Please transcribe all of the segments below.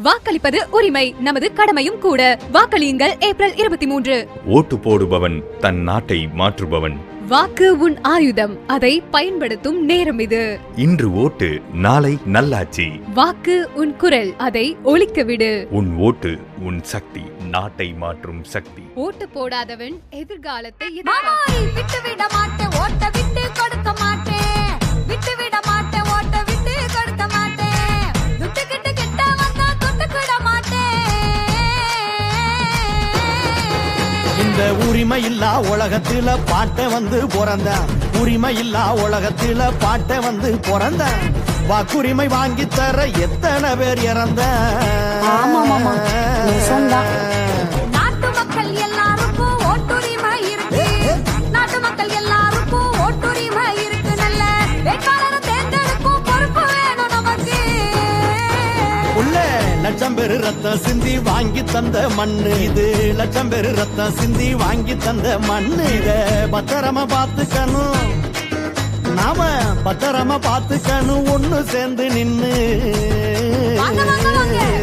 வாக்களிப்பது உரிமை, நமது கடமையும் கூட. வாக்களியுங்கள் ஏப்ரல் 23. ஓட்டு போடுபவன் தன் நாட்டை மாற்றுபவன். வாக்கு உன் ஆயுதம், அதை பயன்படுத்தும் நேரம் இது. இன்று ஓட்டு, நாளை நல்லாட்சி. வாக்கு உன் குரல், அதை ஒலிக்க விடு. உன் ஓட்டு உன் சக்தி, நாட்டை மாற்றும் சக்தி. ஓட்டு போடாதவன் எதிர்காலத்தை விட்டு விட மாட்டேன், ஓட்ட விட்டு கொடுக்க மாட்டேன். விட்டு விட மாட்டேன், ஓட்ட விட்டு கொடுக்க மாட்டேன். துட்டு கிட்ட கிட்ட வந்தா தொட்டு விட மாட்டேன். இந்த உரிமை இல்லா உலகத்துல பாட்ட வந்து பிறந்த, உரிமை இல்லா உலகத்துல பாட்ட வந்து பிறந்த. வாக்குரிமை வாங்கி தர எத்தனை பேர் இறந்த. நாட்டு மக்கள் எல்லாருக்கும் ஓட்டுரிமை இருக்கு. நாட்டு மக்கள் எல்லாருக்கும் ஓட்டுரிமை இருக்கு. நல்ல வேட்பாளரை தேர்ந்தெடுக்கும் பொறுப்பு வேணும் நமக்கு. உள்ள லட்சம் பேரு ரத்தம் சிந்தி வாங்கி தந்த மண்ணு இது. லட்சம் பேரு ரத்தம் சிந்தி வாங்கி தந்த மண்ணு. இத பத்திரமா பாத்துக்கணும், நாம பத்திரமா பாத்துக்கணும். ஒண்ணு சேர்ந்து நின்னு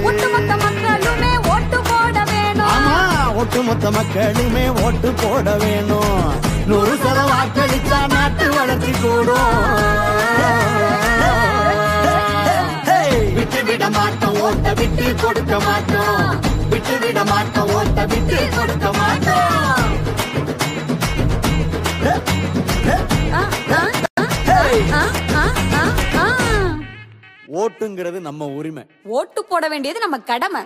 ஒட்டுமொத்த மக்களுமே ஓட்டு போட வேணும். ஆமா, ஒட்டுமொத்த மக்களுமே ஓட்டு போட வேணும். 100% வாக்களித்தா நாட்டு வளர்ச்சி கூடும். விட்டு விட மாட்டோம், ஓட்ட விட்டு கொடுக்க மாட்டோம். விட்டு விட மாட்டோம், ஓட்ட விட்டு கொடுக்க மாட்டோம். ஓட்டுங்கிறது நம்ம உரிமை. ஓட்டு போட வேண்டியது நம்ம கடமை.